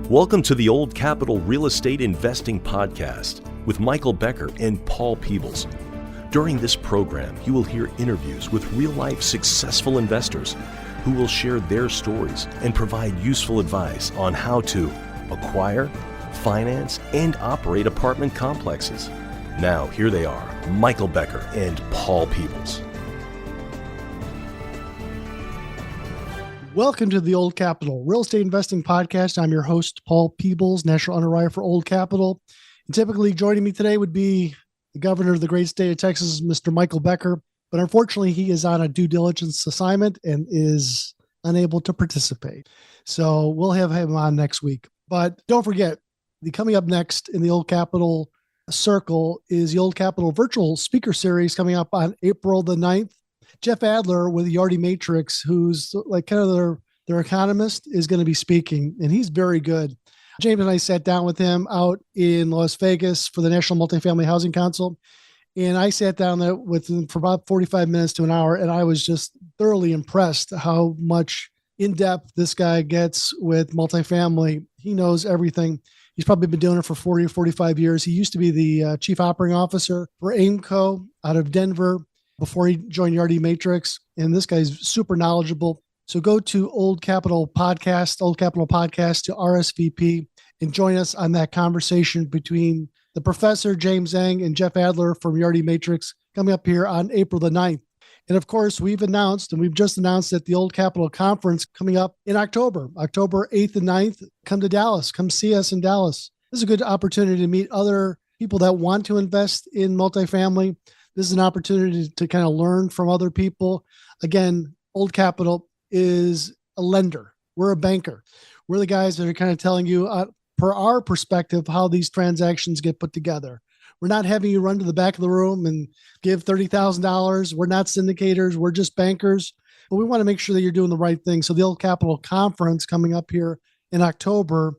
Welcome to the Old Capital Real Estate Investing Podcast with Michael Becker and Paul Peebles. During this program, you will hear interviews with real-life successful investors who will share their stories and provide useful advice on how to acquire, finance, and operate apartment complexes. Now, here they are, Michael Becker and Paul Peebles. Welcome to the Old Capital Real Estate Investing Podcast. I'm your host, Paul Peebles, National Underwriter for Old Capital. And typically joining me today would be the governor of the great state of Texas, Mr. Michael Becker. But unfortunately, he is on a due diligence assignment and is unable to participate. So we'll have him on next week. But don't forget, coming up next in the Old Capital Circle is the Old Capital Virtual Speaker Series coming up on April the 9th. Jeff Adler with Yardi Matrix, who's like kind of their economist, is going to be speaking, and he's very good. James and I sat down with him out in Las Vegas for the National Multifamily Housing Council, and I sat down there with him for about 45 minutes to an hour, and I was just thoroughly impressed how much in-depth this guy gets with multifamily. He knows everything. He's probably been doing it for 40 or 45 years. He used to be the chief operating officer for Aimco out of Denver before he joined Yardi Matrix. And this guy's super knowledgeable. So go to Old Capital Podcast to RSVP and join us on that conversation between the professor, James Zhang, and Jeff Adler from Yardi Matrix coming up here on April the 9th. And of course, we've just announced that the Old Capital Conference coming up in October 8th and 9th. Come to Dallas. Come see us in Dallas. This is a good opportunity to meet other people that want to invest in multifamily. This is an opportunity to kind of learn from other people. Again, Old Capital is a lender. We're a banker. We're the guys that are kind of telling you, per our perspective, how these transactions get put together. We're not having you run to the back of the room and give $30,000. We're not syndicators. We're just bankers. But we want to make sure that you're doing the right thing. So the Old Capital Conference coming up here in October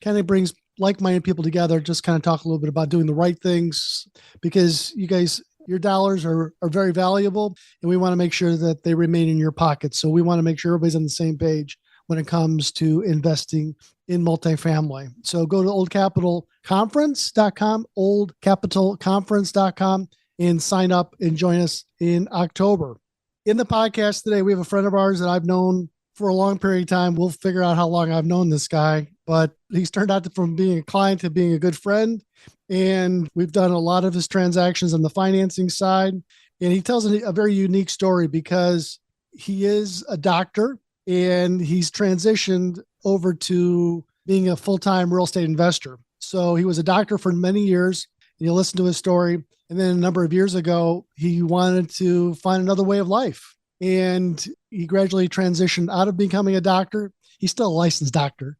kind of brings like-minded people together, just kind of talk a little bit about doing the right things, because you guys, your dollars are very valuable, and we want to make sure that they remain in your pocket. So we want to make sure everybody's on the same page when it comes to investing in multifamily. So go to oldcapitalconference.com, oldcapitalconference.com, and sign up and join us in October. In the podcast today, we have a friend of ours that I've known for a long period of time. We'll figure out how long I've known this guy, but he's turned out from being a client to being a good friend. And we've done a lot of his transactions on the financing side. And he tells a very unique story because he is a doctor and he's transitioned over to being a full-time real estate investor. So he was a doctor for many years. And you'll listen to his story. And then a number of years ago, he wanted to find another way of life. And he gradually transitioned out of becoming a doctor. He's still a licensed doctor,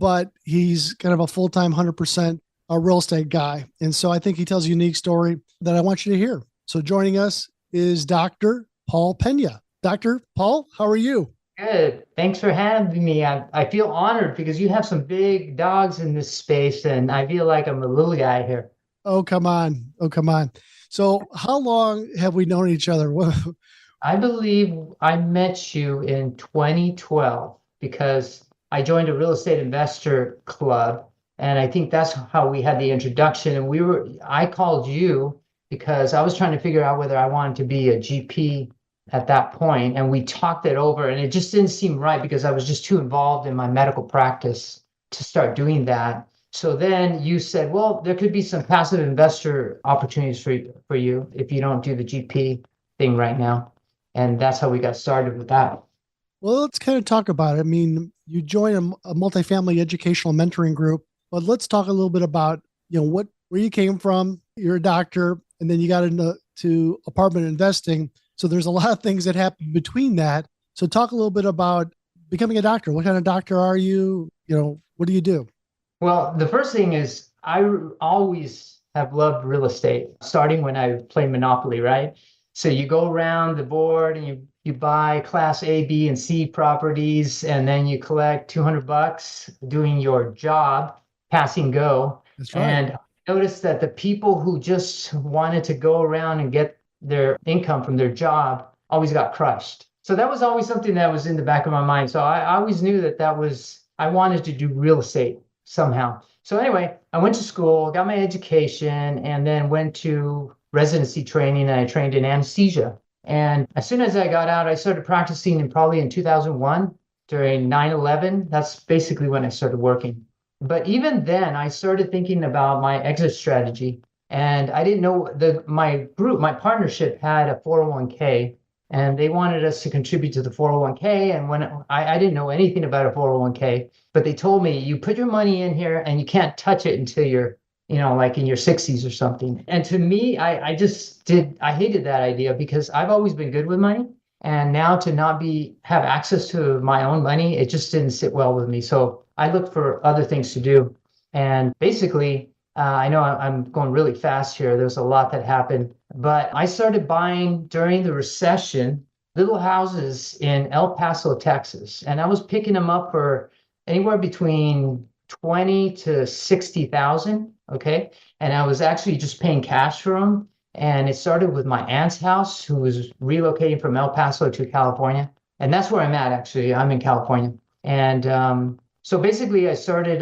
but he's kind of a full-time 100% a real estate guy. And so I think he tells a unique story that I want you to hear. So joining us is Dr. Paul Pena. Dr. Paul, how are you? Good. Thanks for having me. I feel honored because you have some big dogs in this space, and I feel like I'm a little guy here. Oh, come on. So how long have we known each other? I believe I met you in 2012 because I joined a real estate investor club. And I think that's how we had the introduction. And I called you because I was trying to figure out whether I wanted to be a GP at that point. And we talked it over, and it just didn't seem right because I was just too involved in my medical practice to start doing that. So then you said, well, there could be some passive investor opportunities for you if you don't do the GP thing right now. And that's how we got started with that. Well, let's kind of talk about it. I mean, you joined a multifamily educational mentoring group. But let's talk a little bit about, where you came from. You're a doctor, and then you got into apartment investing. So there's a lot of things that happen between that. So talk a little bit about becoming a doctor. What kind of doctor are you? What do you do? Well, the first thing is I always have loved real estate, starting when I played Monopoly, right? So you go around the board and you buy class A, B, and C properties, and then you collect $200 doing your job. Passing go. That's right. And I noticed that the people who just wanted to go around and get their income from their job always got crushed. So that was always something that was in the back of my mind. So I always knew that I wanted to do real estate somehow. So anyway, I went to school, got my education, and then went to residency training, and I trained in anesthesia. And as soon as I got out, I started practicing probably in 2001 during 9/11. That's basically when I started working. But even then, I started thinking about my exit strategy. And I didn't know my partnership had a 401k, and they wanted us to contribute to the 401k. And when I didn't know anything about a 401k, but they told me, you put your money in here and you can't touch it until you're, like in your 60s or something. And to me, I hated that idea because I've always been good with money. And now to not have access to my own money, it just didn't sit well with me. So I looked for other things to do. And basically, I know I'm going really fast here. There's a lot that happened, but I started buying during the recession, little houses in El Paso, Texas. And I was picking them up for anywhere between 20 to 60,000. Okay. And I was actually just paying cash for them. And it started with my aunt's house, who was relocating from El Paso to California. And that's where I'm at, actually. I'm in California. And so basically, I started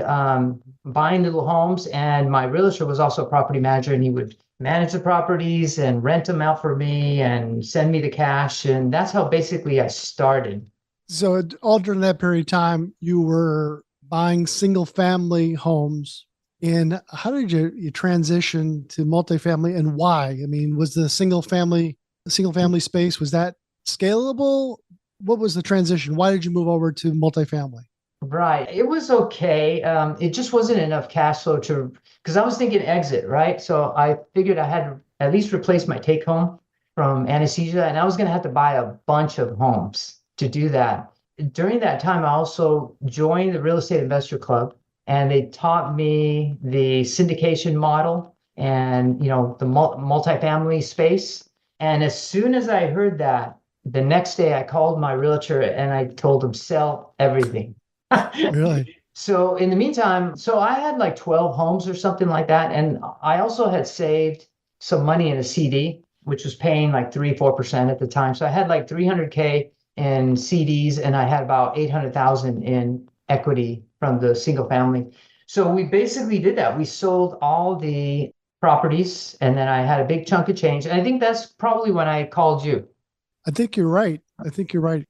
buying little homes, and my realtor was also a property manager, and he would manage the properties and rent them out for me and send me the cash. And that's how basically I started. So all during that period of time, you were buying single family homes. And how did you transition to multifamily, and why? I mean, was the single family space, was that scalable? What was the transition? Why did you move over to multifamily? Right. It was okay. It just wasn't enough cash flow because I was thinking exit, right? So I figured I had to at least replace my take home from anesthesia, and I was going to have to buy a bunch of homes to do that. During that time, I also joined the Real Estate Investor Club, and they taught me the syndication model and, the multifamily space. And as soon as I heard that, the next day I called my realtor and I told him, sell everything. Really? So in the meantime, I had like 12 homes or something like that. And I also had saved some money in a CD, which was paying like 3-4% at the time. So I had like 300K in CDs, and I had about 800,000 in equity from the single family. So we basically did that. We sold all the properties, and then I had a big chunk of change. And I think that's probably when I called you. I think you're right.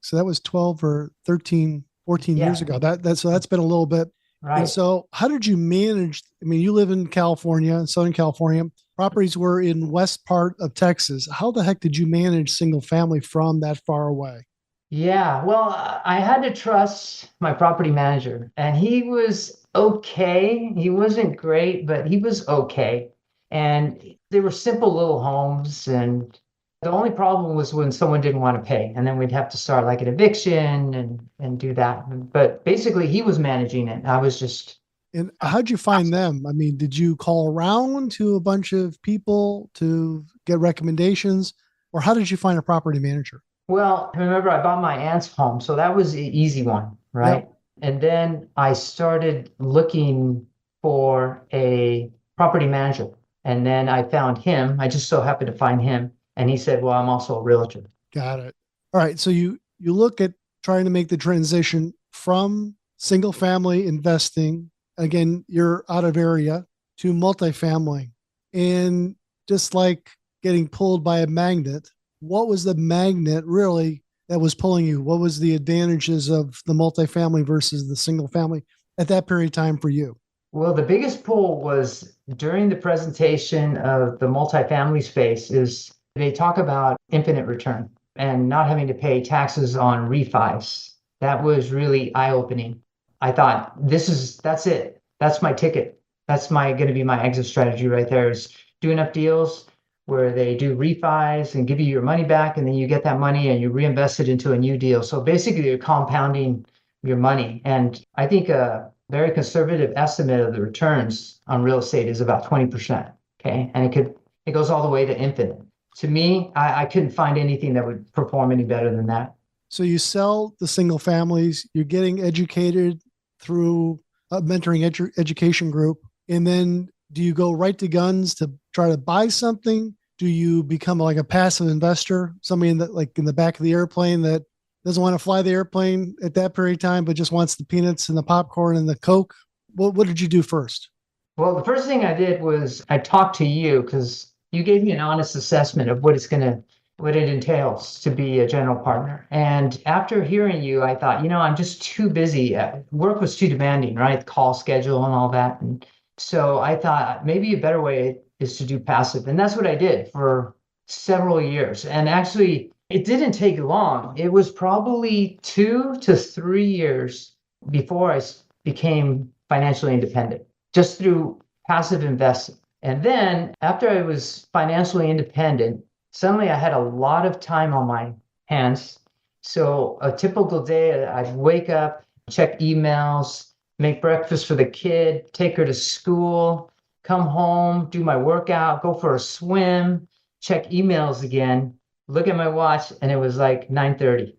So that was 12 or 13, 14 years ago. So that's been a little bit. Right. And so how did you manage? I mean, you live in California, Southern California. Properties were in west part of Texas. How the heck did you manage single family from that far away? Yeah, well, I had to trust my property manager, and he was okay. He wasn't great, but he was okay. And they were simple little homes, and the only problem was when someone didn't want to pay, and then we'd have to start like an eviction and do that. But basically, he was managing it. I was just. And how'd you find them? I mean, did you call around to a bunch of people to get recommendations, or how did you find a property manager? Well, remember, I bought my aunt's home, so that was the easy one, right? Yep. And then I started looking for a property manager, and then I found him. I just so happened to find him, and he said, well, I'm also a realtor. Got it. All right. So you look at trying to make the transition from single family investing, again, you're out of area, to multifamily. And just like getting pulled by a magnet, what was the magnet really that was pulling you? What was the advantages of the multifamily versus the single family at that period of time for you? Well, the biggest pull was during the presentation of the multifamily space is they talk about infinite return and not having to pay taxes on refis. That was really eye-opening. I thought, that's it. That's my ticket. That's going to be my exit strategy right there, is do enough deals where they do refis and give you your money back, and then you get that money and you reinvest it into a new deal. So basically you're compounding your money. And I think a very conservative estimate of the returns on real estate is about 20%. Okay. And it goes all the way to infinite. To me, I couldn't find anything that would perform any better than that. So you sell the single families, you're getting educated through a mentoring education group. And then do you go right to guns to try to buy something? Do you become like a passive investor, somebody in the back of the airplane that doesn't want to fly the airplane at that period of time, but just wants the peanuts and the popcorn and the Coke? What did you do first? Well, the first thing I did was I talked to you because you gave me an honest assessment of what it entails to be a general partner. And after hearing you, I thought, I'm just too busy. Work was too demanding, right? Call schedule and all that. And so I thought maybe a better way is to do passive. And that's what I did for several years. And actually, it didn't take long. It was probably 2 to 3 years before became financially independent, just through passive investing. And then after I was financially independent, suddenly I had a lot of time on my hands. So a typical day, I'd wake up, check emails, make breakfast for the kid, take her to school, come home, do my workout, go for a swim, check emails again, look at my watch, and it was like 9:30.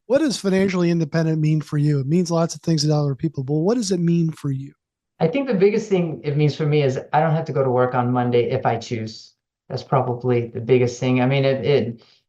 What does financially independent mean for you? It means lots of things to other people, but what does it mean for you? I think the biggest thing it means for me is I don't have to go to work on Monday if I choose. That's probably the biggest thing. I mean,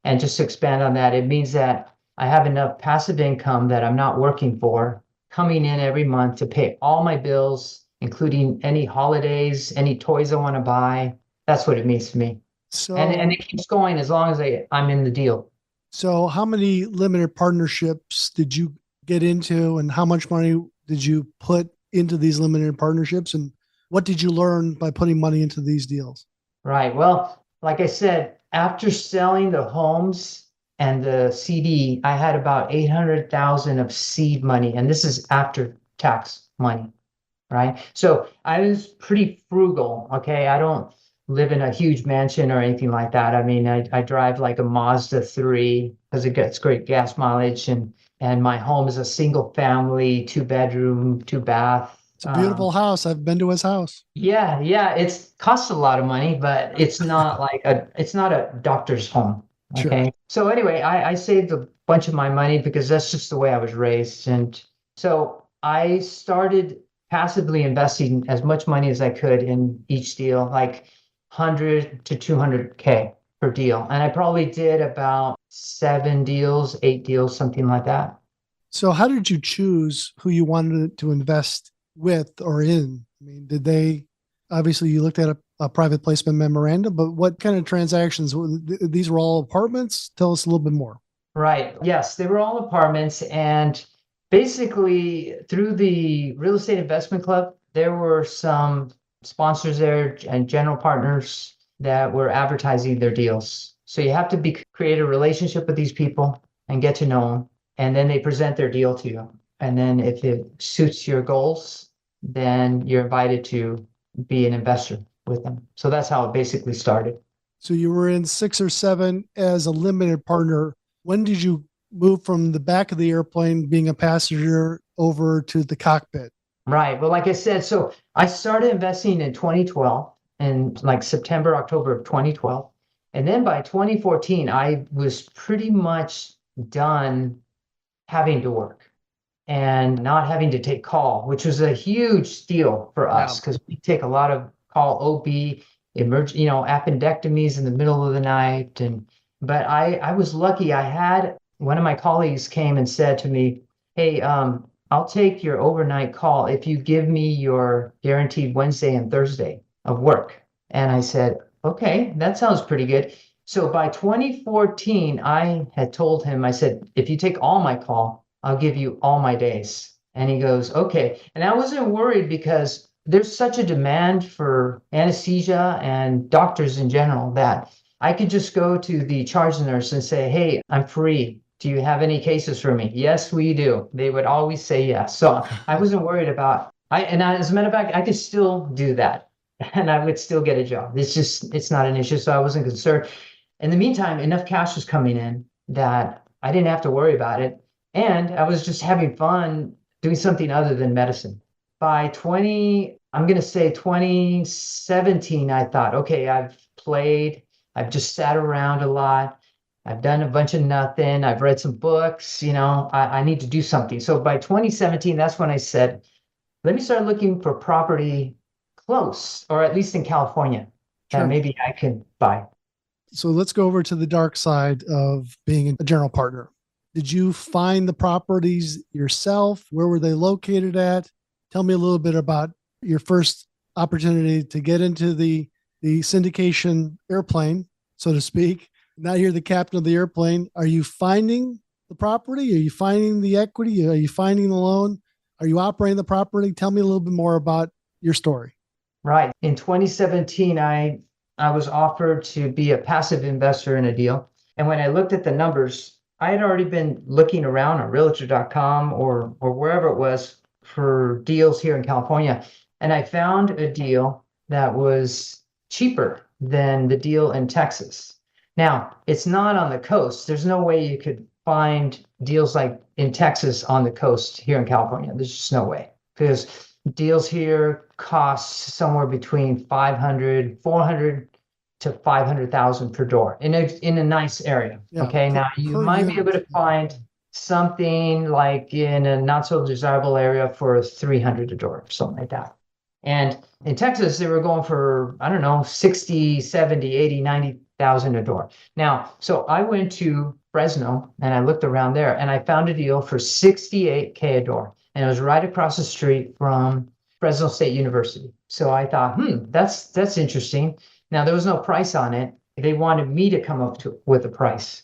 and just to expand on that, it means that I have enough passive income that I'm not working for coming in every month to pay all my bills, including any holidays, any toys I want to buy. That's what it means to me. And it keeps going as long as I'm in the deal. So how many limited partnerships did you get into, and how much money did you put into these limited partnerships, and what did you learn by putting money into these deals? Right. Well, like I said, after selling the homes and the CD, I had about 800,000 of seed money, and this is after tax money, right? So I was pretty frugal. Okay, I don't live in a huge mansion or anything like that. I mean, I drive like a Mazda 3 because it gets great gas mileage, and my home is a single family, 2 bedroom, 2 bath. It's a beautiful house. I've been to his house. Yeah, it's costs a lot of money, but it's not it's not a doctor's home. Okay. Sure. So anyway, I saved a bunch of my money because that's just the way I was raised. And so I started passively investing as much money as I could in each deal, like 100 to 200K per deal. And I probably did about 7 deals, 8 deals, something like that. So how did you choose who you wanted to invest with or in? I mean, obviously you looked at a private placement memorandum, but what kind of transactions? These were all apartments? Tell us a little bit more. Right. Yes, they were all apartments. And basically through the Real Estate Investment Club, there were some sponsors there and general partners that were advertising their deals. So you have to create a relationship with these people and get to know them. And then they present their deal to you. And then if it suits your goals, then you're invited to be an investor with them. So that's how it basically started. So you were in 6 or 7 as a limited partner. When did you move from the back of the airplane, being a passenger, over to the cockpit? Right. Well, like I said, so I started investing in 2012, in like September, October of 2012. And then by 2014, I was pretty much done having to work and not having to take call, which was a huge deal for us because we take a lot of call OB, appendectomies in the middle of the night. But I was lucky. I had one of my colleagues came and said to me, hey, I'll take your overnight call if you give me your guaranteed Wednesday and Thursday of work. And I said, okay, that sounds pretty good. So by 2014, I had told him, I said, if you take all my call, I'll give you all my days. And he goes, okay. And I wasn't worried because there's such a demand for anesthesia and doctors in general that I could just go to the charge nurse and say, hey, I'm free. Do you have any cases for me? Yes, we do. They would always say yes. So I wasn't worried about, as a matter of fact, I could still do that and I would still get a job. It's not an issue. So I wasn't concerned. In the meantime, enough cash was coming in that I didn't have to worry about it. And I was just having fun doing something other than medicine. By 2017, I thought, okay, I've just sat around a lot. I've done a bunch of nothing. I've read some books, I need to do something. So by 2017, that's when I said, let me start looking for property close, or at least in California, that maybe I could buy. So let's go over to the dark side of being a general partner. Did you find the properties yourself? Where were they located at? Tell me a little bit about your first opportunity to get into the syndication airplane, so to speak. Now you're the captain of the airplane. Are you finding the property? Are you finding the equity? Are you finding the loan? Are you operating the property? Tell me a little bit more about your story. Right. In 2017, I was offered to be a passive investor in a deal. And when I looked at the numbers, I had already been looking around on realtor.com or wherever it was for deals here in California. And I found a deal that was cheaper than the deal in Texas. Now, it's not on the coast. There's no way you could find deals like in Texas on the coast here in California. There's just no way, because deals here cost somewhere between 400 to 500,000 per door in a nice area. Yeah, Okay. Now you might be able to find something like in a not so desirable area for 300 a door, something like that. And in Texas, they were going for, I don't know, 60, 70, 80, 90,000 a door. Now, so I went to Fresno and I looked around there and I found a deal for 68K a door. And it was right across the street from Fresno State University. So I thought, that's interesting. Now, there was no price on it. They wanted me to come up with a price.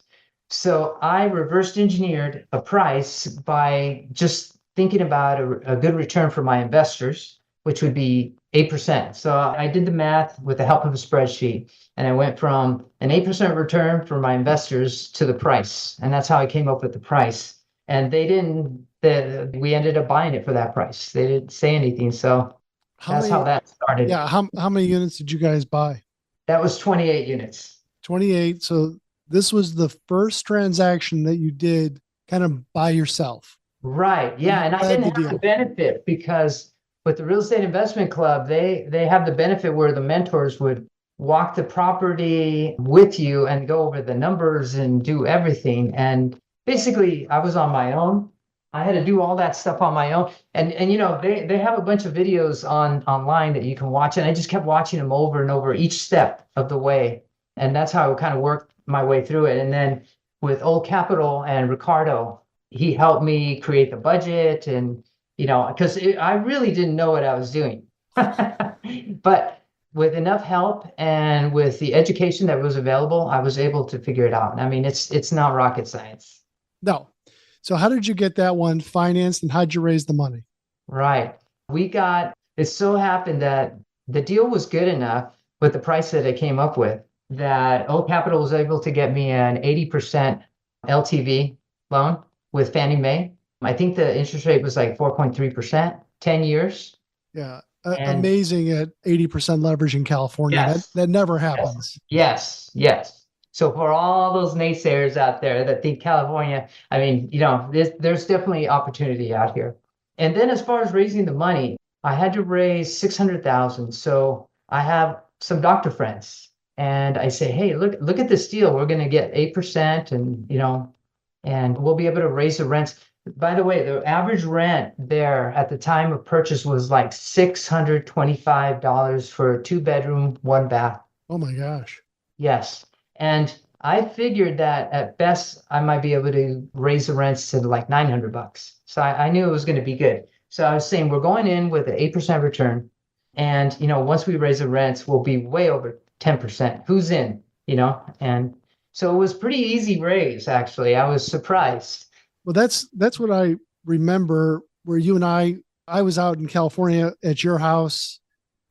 So I reversed engineered a price by just thinking about a good return for my investors, which would be 8%. So I did the math with the help of a spreadsheet, and I went from an 8% return for my investors to the price. And that's how I came up with the price. And we ended up buying it for that price. They didn't say anything. So how that started. Yeah. How many units did you guys buy? That was 28 units. 28. So this was the first transaction that you did kind of by yourself. Right. Yeah. And I didn't have the benefit, because with the real estate investment club, they have the benefit where the mentors would walk the property with you and go over the numbers and do everything. And basically I was on my own. I had to do all that stuff on my own. And they have a bunch of videos online that you can watch. And I just kept watching them over and over each step of the way. And that's how I kind of worked my way through it. And then with Old Capital and Ricardo, he helped me create the budget, and because I really didn't know what I was doing. But with enough help and with the education that was available, I was able to figure it out. I mean, it's not rocket science. No. So how did you get that one financed, and how'd you raise the money? Right. It so happened that the deal was good enough with the price that I came up with that Old Capital was able to get me an 80% LTV loan with Fannie Mae. I think the interest rate was like 4.3%, 10 years. Yeah. Amazing at 80% leverage in California. Yes. That never happens. Yes. So for all those naysayers out there that think California, I mean, there's definitely opportunity out here. And then as far as raising the money, I had to raise 600,000. So I have some doctor friends and I say, hey, look at this deal. We're going to get 8% and we'll be able to raise the rents. By the way, the average rent there at the time of purchase was like $625 for a 2-bedroom, 1-bath. Oh my gosh. Yes. And I figured that at best I might be able to raise the rents to like $900. So I knew it was going to be good. So I was saying we're going in with an 8% return. And, once we raise the rents, we'll be way over 10%. Who's in, And so it was pretty easy raise, actually. I was surprised. Well, that's what I remember, where you and I was out in California at your house,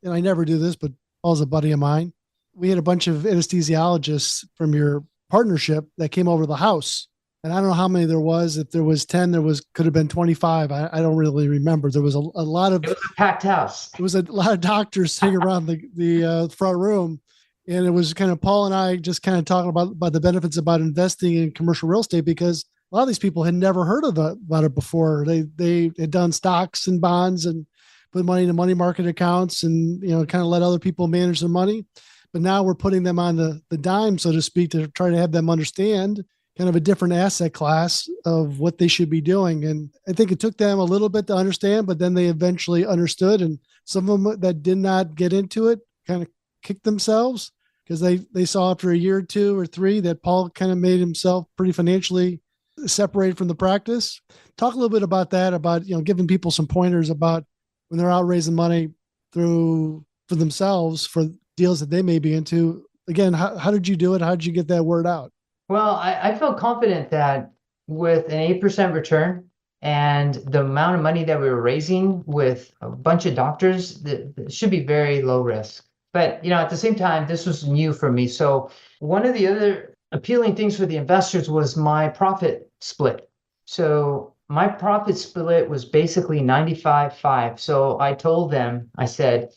and I never do this, but Paul's a buddy of mine. We had a bunch of anesthesiologists from your partnership that came over to the house. And I don't know how many there was. If there was 10, could have been 25. I don't really remember. There was a lot of. It was a packed house. It was a lot of doctors sitting around the front room. And it was kind of Paul and I just kind of talking about the benefits about investing in commercial real estate, because a lot of these people had never heard about it before. They had done stocks and bonds and put money into money market accounts and, kind of let other people manage their money. But now we're putting them on the dime, so to speak, to try to have them understand kind of a different asset class of what they should be doing. And I think it took them a little bit to understand, but then they eventually understood. And some of them that did not get into it kind of kicked themselves, because they saw after a year or 2 or 3 that Paul kind of made himself pretty financially separated from the practice. Talk a little bit about that, about, giving people some pointers about when they're out raising money for themselves for deals that they may be into. Again, how did you do it? How did you get that word out? Well, I felt confident that with an 8% return and the amount of money that we were raising with a bunch of doctors, that should be very low risk. But, at the same time, this was new for me. So one of the other appealing things for the investors was my profit split. So my profit split was basically 95-5. So I told them, I said,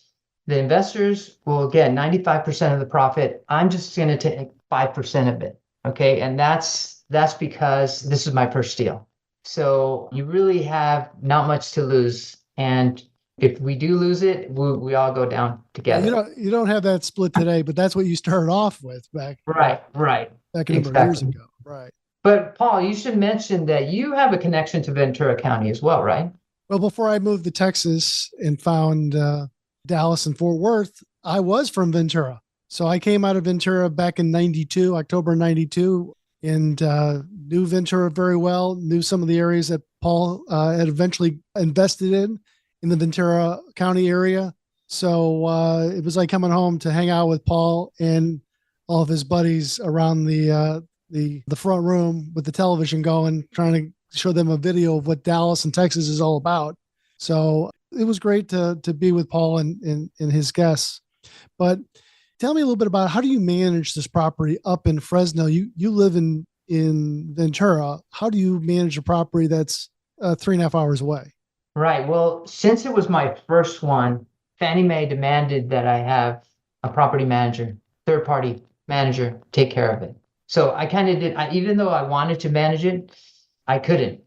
the investors will get 95% of the profit. I'm just going to take 5% of it. Okay. And that's because this is my first deal. So you really have not much to lose. And if we do lose it, we all go down together. You don't have that split today, but that's what you started off with back a number of years ago. Right. But Paul, you should mention that you have a connection to Ventura County as well, right? Well, before I moved to Texas and found Dallas and Fort Worth, I was from Ventura. So I came out of Ventura back in October 92, and knew Ventura very well, knew some of the areas that Paul had eventually invested in the Ventura County area. So it was like coming home to hang out with Paul and all of his buddies around the front room with the television going, trying to show them a video of what Dallas and Texas is all about. So it was great to be with Paul and his guests. But tell me a little bit about how do you manage this property up in Fresno? You live in Ventura. How do you manage a property that's 3.5 hours away? Right. Well, since it was my first one, Fannie Mae demanded that I have a property manager, third-party manager, take care of it. So I kind of did, even though I wanted to manage it, I couldn't.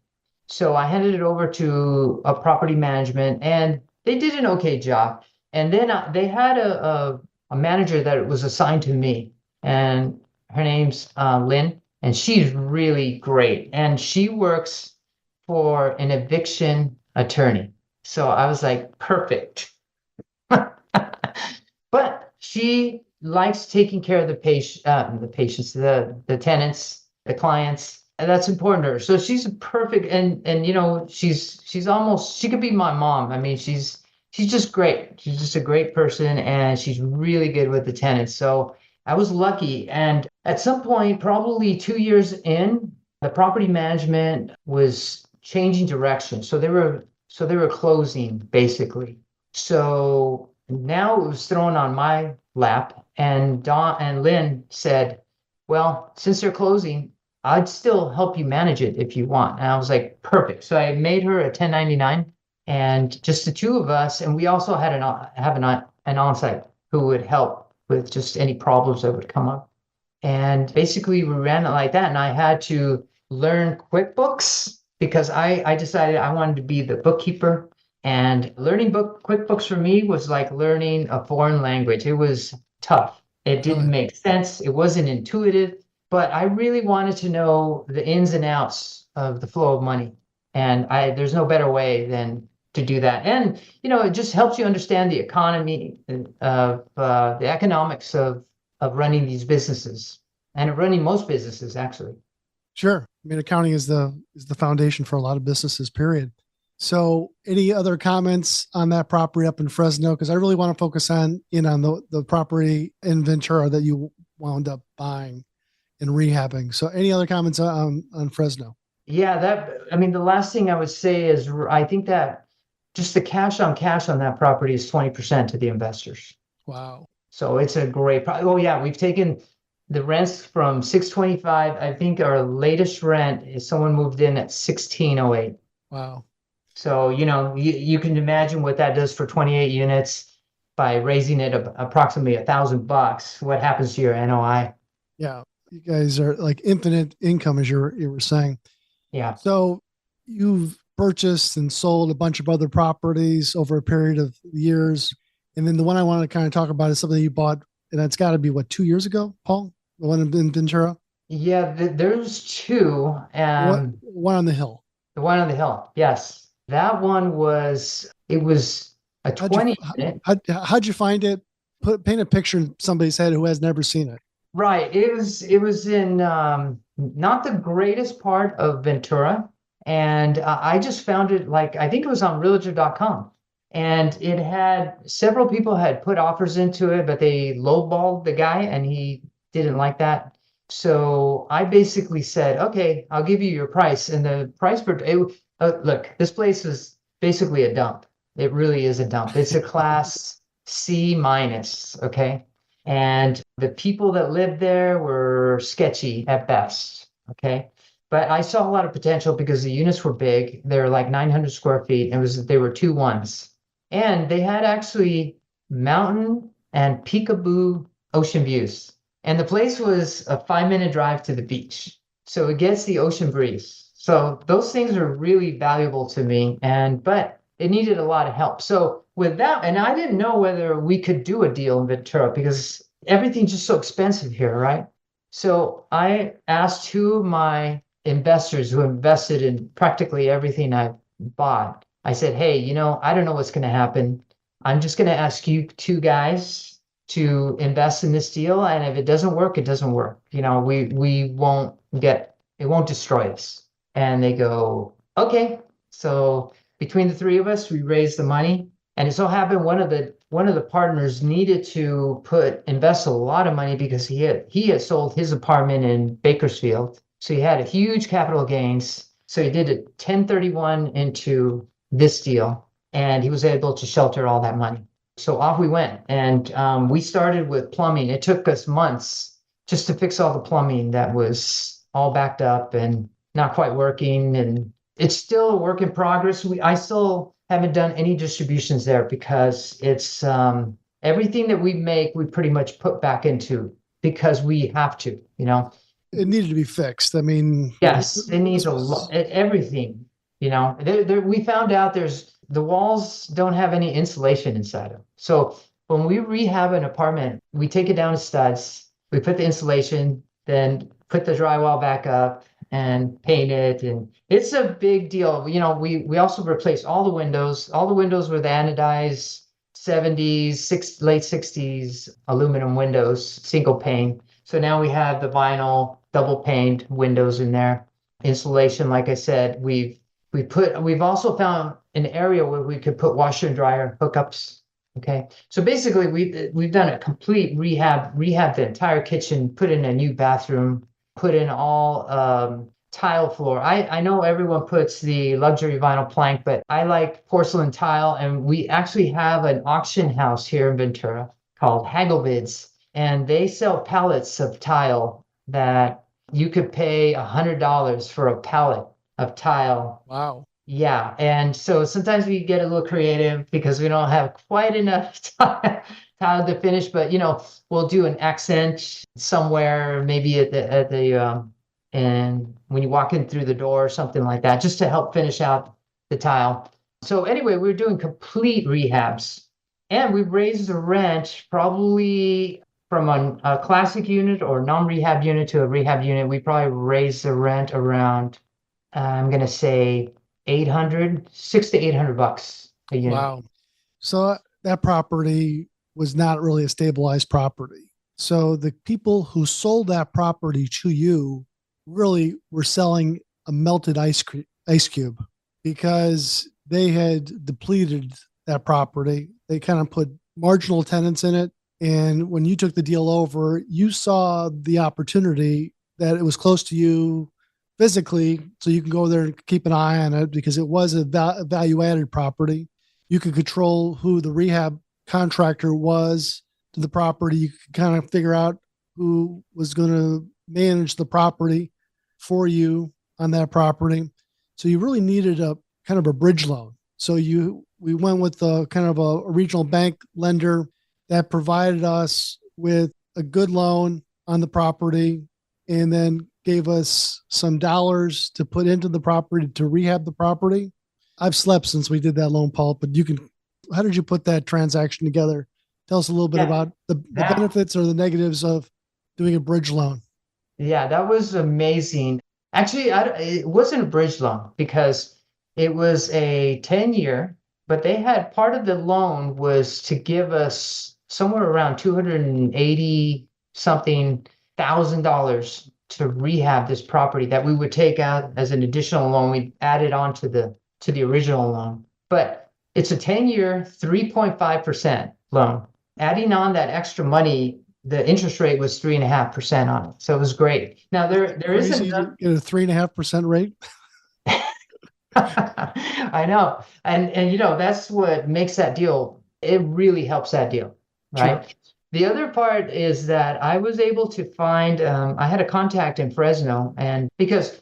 So I handed it over to a property management, and they did an okay job. And then they had a manager that was assigned to me, and her name's Lynn, and she's really great. And she works for an eviction attorney. So I was like, perfect. But she likes taking care of the patients, the tenants, the clients. And that's important to her. So she's a perfect, and she's almost, she could be my mom. I mean, she's just great. She's just a great person, and she's really good with the tenants. So I was lucky. And at some point, probably 2 years in, the property management was changing direction. So they were closing basically. So now it was thrown on my lap, and Don and Lynn said, well, since they're closing, I'd still help you manage it if you want. And I was like, perfect. So I made her a 1099, and just the two of us. And we also had an on-site who would help with just any problems that would come up. And basically we ran it like that. And I had to learn QuickBooks because I decided I wanted to be the bookkeeper. And learning QuickBooks for me was like learning a foreign language. It was tough. It didn't make sense. It wasn't intuitive. But I really wanted to know the ins and outs of the flow of money. And there's no better way than to do that. And, it just helps you understand the economy of the economics of running these businesses and running most businesses, actually. Sure. I mean, accounting is the foundation for a lot of businesses, period. So any other comments on that property up in Fresno? Because I really want to focus on the property in Ventura that you wound up buying and rehabbing. So any other comments on Fresno? Yeah, the last thing I would say is I think that just the cash on that property is 20% to the investors. Wow. So it's a great oh yeah, we've taken the rents from $625. I think our latest rent is someone moved in at $1,608. Wow. So, you can imagine what that does for 28 units by raising it approximately $1,000. What happens to your NOI? Yeah. You guys are like infinite income, as you were saying. Yeah. So you've purchased and sold a bunch of other properties over a period of years. And then the one I want to kind of talk about is something you bought, and that's got to be 2 years ago, Paul? The one in Ventura? Yeah, there's two. One on the hill. The one on the hill. Yes. That one was a 20 minute. How'd you find it? Paint a picture in somebody's head who has never seen it. Right. It was in not the greatest part of Ventura. And I just found it, like, I think it was on realtor.com. And it had several people had put offers into it, but they lowballed the guy and he didn't like that. So I basically said, okay, I'll give you your price. And the price per look, this place is basically a dump. It really is a dump. It's a class C minus. Okay. And the people that lived there were sketchy at best. Okay. But I saw a lot of potential because the units were big. They're like 900 square feet. And they were 2 1s. And they had actually mountain and peekaboo ocean views. And the place was a 5-minute drive to the beach. So it gets the ocean breeze. So those things are really valuable to me. But it needed a lot of help. So with that, and I didn't know whether we could do a deal in Ventura because everything's just so expensive here, right? So I asked two of my investors who invested in practically everything I bought. I said, hey, I don't know what's going to happen. I'm just going to ask you two guys to invest in this deal. And if it doesn't work, it doesn't work. We won't it won't destroy us. And they go, okay. So between the three of us, we raised the money. And it so happened one of the partners needed to invest a lot of money because he had sold his apartment in Bakersfield. So he had a huge capital gains. So he did a 1031 into this deal, and he was able to shelter all that money. So off we went, and we started with plumbing. It took us months just to fix all the plumbing that was all backed up and not quite working, and it's still a work in progress. I still haven't done any distributions there because it's everything that we make, we pretty much put back into because we have to, It needed to be fixed. I mean, Yes, it needs a lot, everything, we found out the walls don't have any insulation inside them. So when we rehab an apartment, we take it down to studs, we put the insulation, then put the drywall back up and paint it. And it's a big deal. We also replaced all the windows. All the windows were the anodized 70s, late 60s aluminum windows, single pane. So now we have the vinyl double paned windows in there. Insulation, like I said, we've also found an area where we could put washer and dryer hookups. Okay. So basically we've done a complete rehab the entire kitchen, put in a new bathroom, put in all tile floor. I know everyone puts the luxury vinyl plank, but I like porcelain tile. And we actually have an auction house here in Ventura called Haggle Bids, and they sell pallets of tile that you could pay $100 for a pallet of tile. Wow. Yeah. And so sometimes we get a little creative because we don't have quite enough tile to finish, but we'll do an accent somewhere, maybe at the and when you walk in through the door or something like that, just to help finish out the tile. So anyway, we're doing complete rehabs, and we raised the rent probably from a classic unit or non-rehab unit to a rehab unit. We probably raised the rent around, I'm going to say $600 to $800 a unit. Wow. So that property was not really a stabilized property. So the people who sold that property to you really were selling a melted ice cube because they had depleted that property. They kind of put marginal tenants in it. And when you took the deal over, you saw the opportunity that it was close to you physically, so you can go there and keep an eye on it because it was a value-added property. You could control who the rehab contractor was to the property. You could kind of figure out who was going to manage the property for you on that property. So you really needed a kind of a bridge loan. So we went with a kind of a regional bank lender that provided us with a good loan on the property and then gave us some dollars to put into the property to rehab the property. I've slept since we did that loan, Paul, but how did you put that transaction together? Tell us a little bit about the benefits or the negatives of doing a bridge loan. Yeah, that was amazing. Actually, it wasn't a bridge loan because it was a 10-year, but they had part of the loan was to give us somewhere around 280 something $100,000 to rehab this property that we would take out as an additional loan. We added on to the original loan, but it's a 10-year, 3.5% loan. Adding on that extra money, the interest rate was 3.5% on it. So it was great. Now there is Crazy to get a 3.5% rate. I know. And that's what makes that deal. It really helps that deal, right? Sure. The other part is that I was able to find, I had a contact in Fresno, and because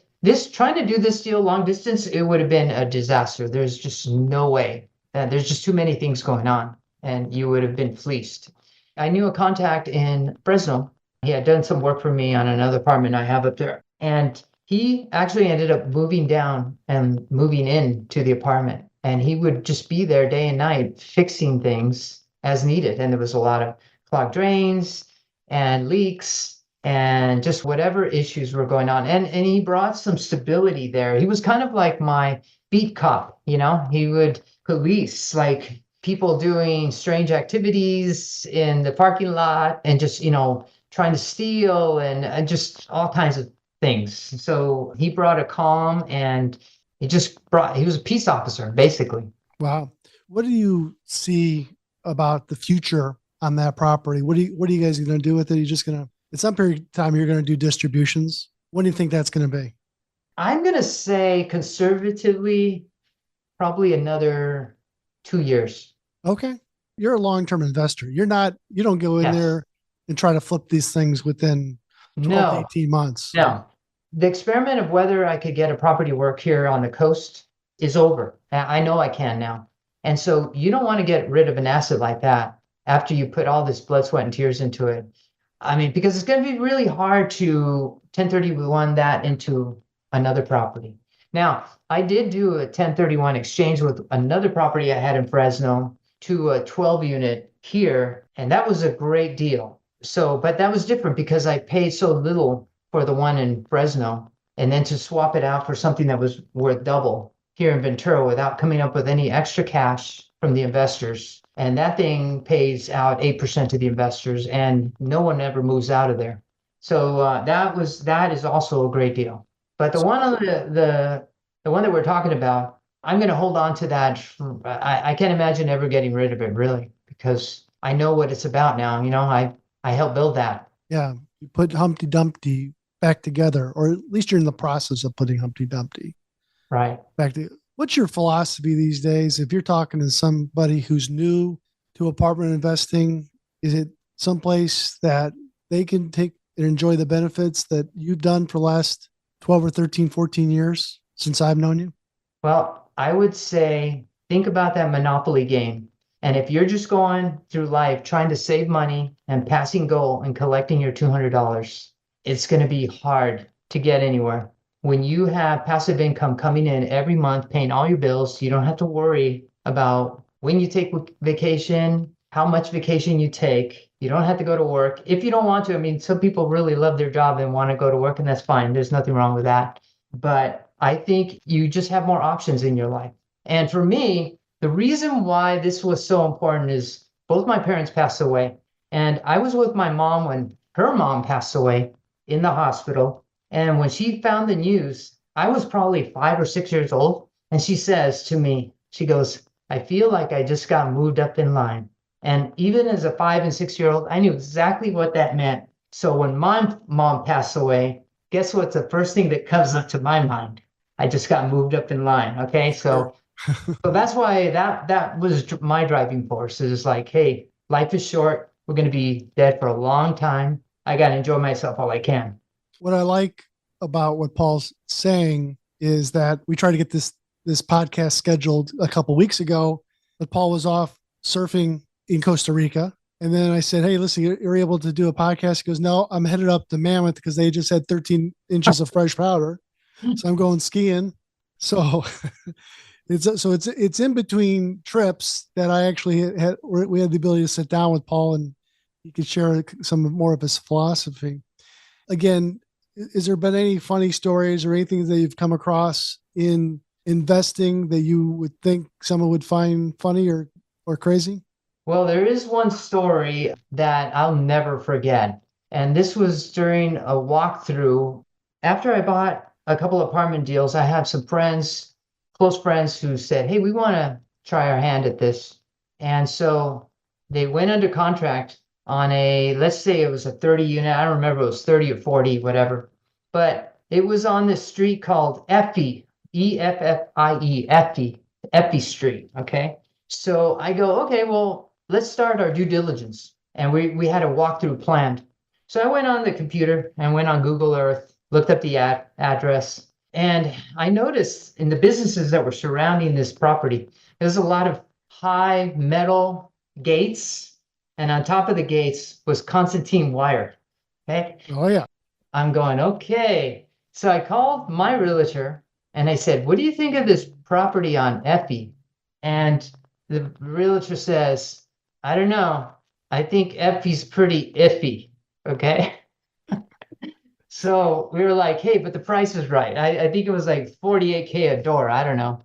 trying to do this deal long distance, it would have been a disaster. There's just no way. There's just too many things going on, and you would have been fleeced. I knew a contact in Fresno. He had done some work for me on another apartment I have up there. And he actually ended up moving down and moving into the apartment. And he would just be there day and night fixing things as needed. And there was a lot of clogged drains and leaks and just whatever issues were going on. And he brought some stability there. He was kind of like my beat cop, he would police like people doing strange activities in the parking lot and just, trying to steal and just all kinds of things. So he brought a calm, and he was a peace officer, basically. Wow. What do you see about the future on that property? What are you guys going to do with it? Are you just going to, at some period of time, you're going to do distributions? What do you think that's going to be? I'm going to say conservatively, probably another 2 years. Okay. You're a long-term investor. You don't go in there and try to flip these things within 12 to 18 months. No. The experiment of whether I could get a property work here on the coast is over. I know I can now. And so you don't want to get rid of an asset like that after you put all this blood, sweat, and tears into it. I mean, because it's going to be really hard to 1031 that into another property. Now, I did do a 1031 exchange with another property I had in Fresno to a 12-unit here, and that was a great deal. So, but that was different because I paid so little for the one in Fresno, and then to swap it out for something that was worth double here in Ventura without coming up with any extra cash from the investors. And that thing pays out 8% to the investors, and no one ever moves out of there. So that is also a great deal. But the one on the one that we're talking about, I'm going to hold on to that. I can't imagine ever getting rid of it, really, because I know what it's about now. I helped build that. Yeah, you put Humpty Dumpty back together, or at least you're in the process of putting Humpty Dumpty right back together. What's your philosophy these days? If you're talking to somebody who's new to apartment investing, is it someplace that they can take and enjoy the benefits that you've done for the last 12 or 13, 14 years since I've known you? Well, I would say think about that Monopoly game. And if you're just going through life trying to save money and passing goal and collecting your $200, it's going to be hard to get anywhere. When you have passive income coming in every month, paying all your bills, you don't have to worry about when you take vacation, how much vacation you take. You don't have to go to work if you don't want to. I mean, some people really love their job and want to go to work, and that's fine. There's nothing wrong with that. But I think you just have more options in your life. And for me, the reason why this was so important is both my parents passed away. And I was with my mom when her mom passed away in the hospital. And when she found the news, I was probably 5 or 6 years old. And she says to me, she goes, I feel like I just got moved up in line. And even as a 5 and 6 year old, I knew exactly what that meant. So when my mom passed away, guess what's the first thing that comes up to my mind? I just got moved up in line. Okay. So that's why that was my driving force. It was like, hey, life is short. We're going to be dead for a long time. I got to enjoy myself while I can. What I like about what Paul's saying is that we tried to get this podcast scheduled a couple of weeks ago, but Paul was off surfing in Costa Rica. And then I said, hey, listen, you're able to do a podcast? He goes, no, I'm headed up to Mammoth because they just had 13 inches of fresh powder. So I'm going skiing. So it's in between trips that I actually we had the ability to sit down with Paul and he could share some more of his philosophy. Again, has there been any funny stories or anything that you've come across in investing that you would think someone would find funny or crazy? Well, there is one story that I'll never forget. And this was during a walkthrough. After I bought a couple apartment deals, I have some friends, close friends, who said, hey, we want to try our hand at this. And so they went under contract on let's say it was a 30 unit. I don't remember, it was 30 or 40, whatever. But it was on this street called Effie, Effie, Effie Street. Okay. So I go, okay, well, let's start our due diligence. And we had a walkthrough planned. So I went on the computer and went on Google Earth, looked up the address, and I noticed in the businesses that were surrounding this property, there's a lot of high metal gates, and on top of the gates was Constantine wire. Okay. Oh yeah. I'm going, okay. So I called my realtor and I said, what do you think of this property on Effie? And the realtor says, I don't know. I think Effie's pretty iffy. Okay. So we were like, hey, but the price is right. I think it was like 48K a door. I don't know.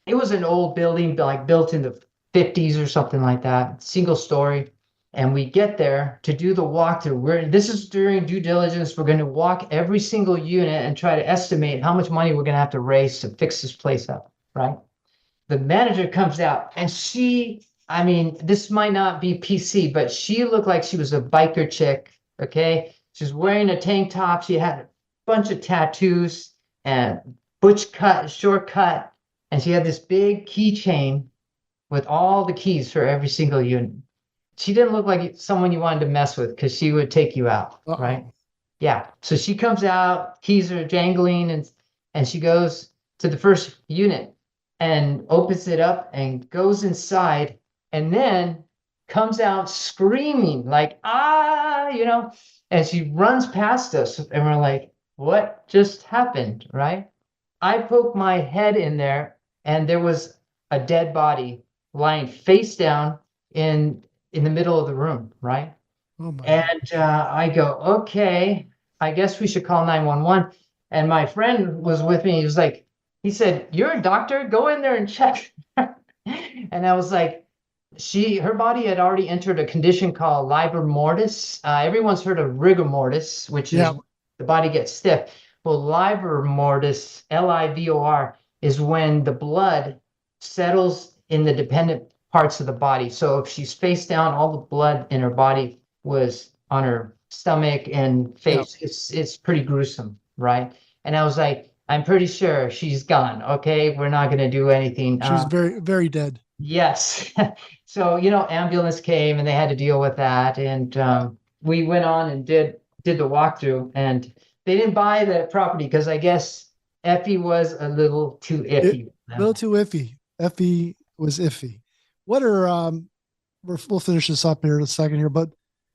It was an old building, like built in the 50s or something like that, single story. And we get there to do the walkthrough. This is during due diligence. We're going to walk every single unit and try to estimate how much money we're going to have to raise to fix this place up, right? The manager comes out and this might not be PC, but she looked like she was a biker chick, okay? She was wearing a tank top. She had a bunch of tattoos and short cut, and she had this big keychain with all the keys for every single unit. She didn't look like someone you wanted to mess with because she would take you out, right? Yeah. So she comes out, keys are jangling, and she goes to the first unit and opens it up and goes inside, and then comes out screaming like, and she runs past us, and we're like, what just happened, right? I poked my head in there, and there was a dead body lying face down in the middle of the room, right? Oh my. And I go, okay, I guess we should call 911. And my friend was with me. He said, you're a doctor, go in there and check. And I was like, her body had already entered a condition called livor mortis. Everyone's heard of rigor mortis, which is the body gets stiff. Well, livor mortis, LIVOR, is when the blood settles in the dependent parts of the body. So if she's face down, all the blood in her body was on her stomach and face. It's pretty gruesome, right? And I was like, I'm pretty sure she's gone. Okay, we're not going to do anything. She's very, very dead. Yes. So, ambulance came and they had to deal with that. And we went on and did the walkthrough, and they didn't buy the property because I guess Effie was a little too iffy. A little too iffy. Effie was iffy. What are, we'll finish this up here in a second here, but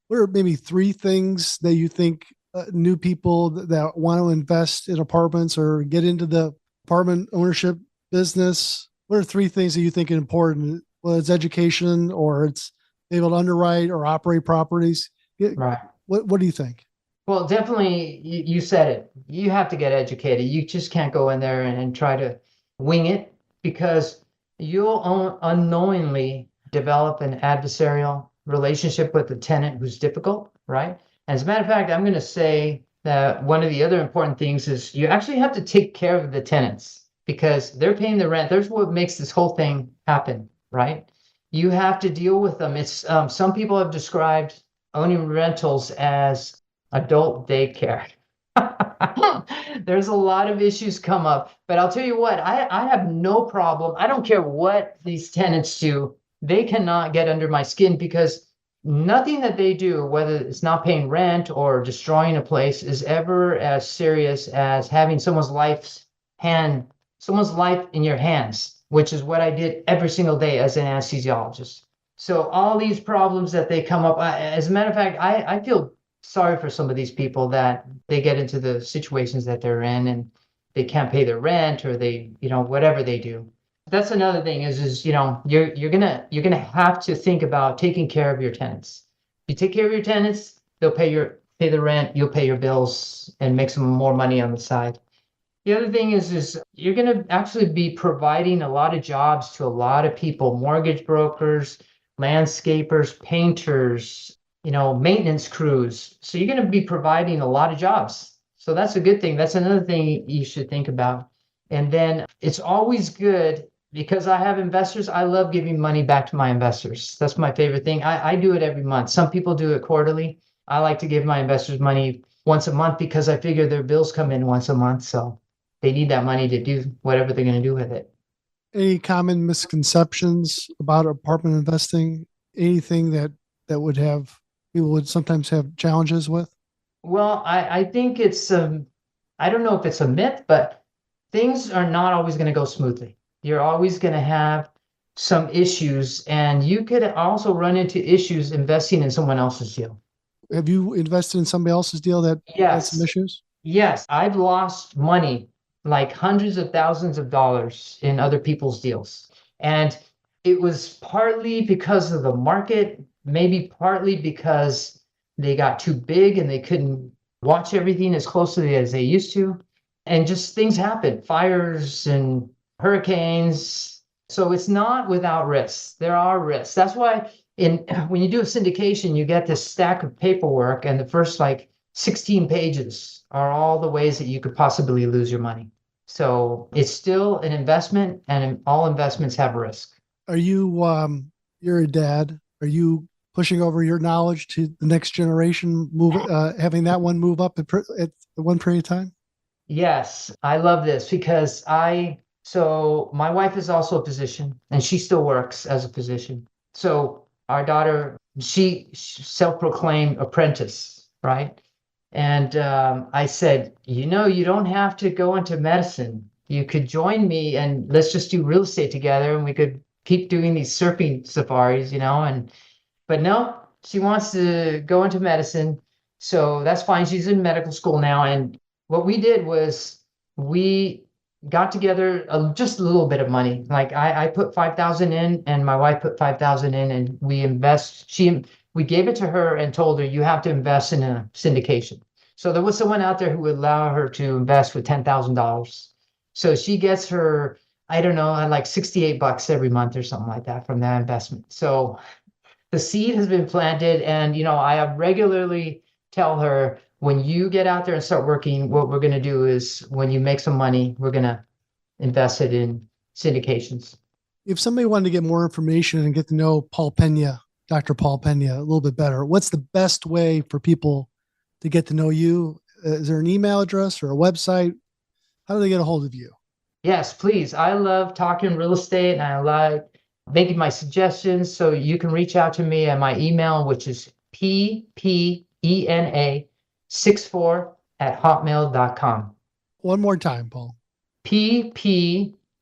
what are maybe 3 things that you think new people that want to invest in apartments or get into the apartment ownership business, what are 3 things that you think are important? Whether it's education or it's able to underwrite or operate properties. Right. What do you think? Well, definitely, you said it. You have to get educated. You just can't go in there and try to wing it, because you'll unknowingly develop an adversarial relationship with the tenant who's difficult, right? As a matter of fact, I'm going to say that one of the other important things is you actually have to take care of the tenants, because they're paying the rent. There's what makes this whole thing happen, right? You have to deal with them. It's some people have described owning rentals as adult daycare. There's a lot of issues come up, but I'll tell you what, I have no problem. I don't care what these tenants do. They cannot get under my skin, because nothing that they do, whether it's not paying rent or destroying a place, is ever as serious as having someone's life in your hands, which is what I did every single day as an anesthesiologist. So all these problems that they come up, as a matter of fact, I feel sorry for some of these people that they get into the situations that they're in and they can't pay their rent, or they, whatever they do. That's another thing is you're gonna have to think about taking care of your tenants. You take care of your tenants, they'll pay the rent, you'll pay your bills and make some more money on the side. The other thing is you're gonna actually be providing a lot of jobs to a lot of people: mortgage brokers, landscapers, painters, maintenance crews. So you're going to be providing a lot of jobs. So that's a good thing. That's another thing you should think about. And then it's always good because I have investors. I love giving money back to my investors. That's my favorite thing. I do it every month. Some people do it quarterly. I like to give my investors money once a month because I figure their bills come in once a month. So they need that money to do whatever they're going to do with it. Any common misconceptions about apartment investing? Anything that would have people would sometimes have challenges with? Well, I think it's I don't know if it's a myth, but things are not always going to go smoothly. You're always going to have some issues, and you could also run into issues investing in someone else's deal. Have you invested in somebody else's deal that had some Yes. issues? Yes, I've lost money, like hundreds of thousands of dollars in other people's deals. And it was partly because of the market, maybe partly because they got too big and they couldn't watch everything as closely as they used to. And just things happen, fires and hurricanes. So it's not without risks. There are risks. That's why when you do a syndication, you get this stack of paperwork, and the first 16 pages are all the ways that you could possibly lose your money. So it's still an investment, and all investments have risk. Are you, you're a dad, are you pushing over your knowledge to the next generation, having that one move up at one period of time? Yes, I love this because so my wife is also a physician and she still works as a physician. So our daughter, she self-proclaimed apprentice, right? And I said, you don't have to go into medicine. You could join me and let's just do real estate together, and we could keep doing these surfing safaris, but no, she wants to go into medicine. So that's fine. She's in medical school now. And what we did was we got together just a little bit of money. Like I put 5,000 in and my wife put 5,000 in, and we gave it to her and told her, you have to invest in a syndication. So there was someone out there who would allow her to invest with $10,000. So she gets her, I don't know, like $68 every month or something like that from that investment. So the seed has been planted, and I regularly tell her, when you get out there and start working, what we're going to do is when you make some money, we're going to invest it in syndications. If somebody wanted to get more information and get to know Paul Pena, Dr. Paul Pena, a little bit better, what's the best way for people to get to know you? Is there an email address or a website? How do they get a hold of you? Yes, please. I love talking real estate, and I like making my suggestions. So you can reach out to me at my email, which is ppena64@hotmail.com. One more time, Paul.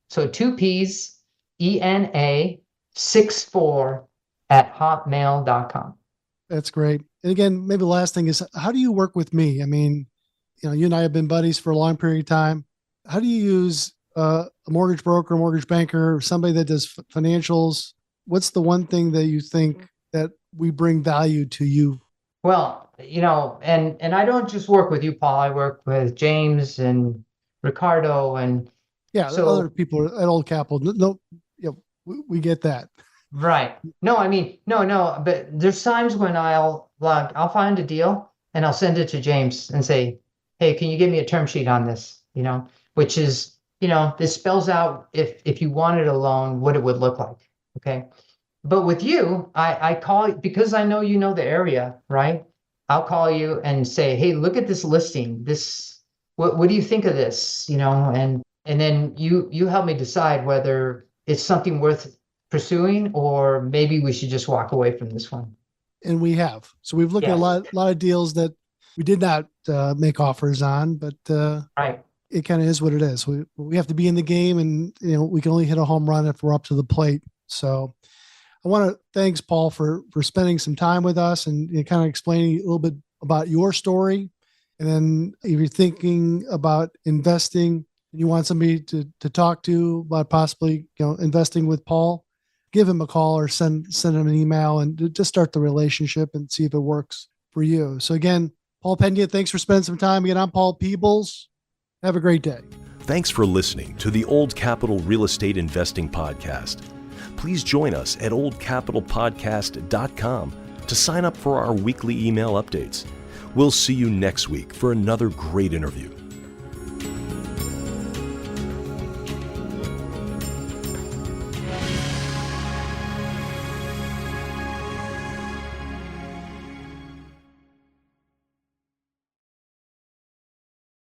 so 2 P's, ENA64@hotmail.com. That's great. And again, maybe the last thing is, how do you work with me? I mean, you and I have been buddies for a long period of time. How do you use a mortgage broker, mortgage banker, somebody that does financials? What's the one thing that you think that we bring value to you? Well, and I don't just work with you, Paul. I work with James and Ricardo, and other people at Old Capital. No, we get that. Right. No, I mean, no, but there's times when I'll find a deal and I'll send it to James and say, hey, can you give me a term sheet on this? Which is, this spells out if you wanted a loan, what it would look like. Okay. But with you, I call because I know the area, right? I'll call you and say, hey, look at this listing. What do you think of this? And then you help me decide whether it's something worth pursuing, or maybe we should just walk away from this one. And we have. So we've looked at a lot of deals that we did not make offers on, but right. It kind of is what it is. We have to be in the game, and we can only hit a home run if we're up to the plate. So I want to thanks Paul for spending some time with us and kind of explaining a little bit about your story. And then if you're thinking about investing and you want somebody to talk to about possibly investing with Paul, give him a call or send him an email and just start the relationship and see if it works for you. So again, Paul Pena, thanks for spending some time. Again, I'm Paul Peebles. Have a great day. Thanks for listening to the Old Capital Real Estate Investing Podcast. Please join us at oldcapitalpodcast.com to sign up for our weekly email updates. We'll see you next week for another great interview.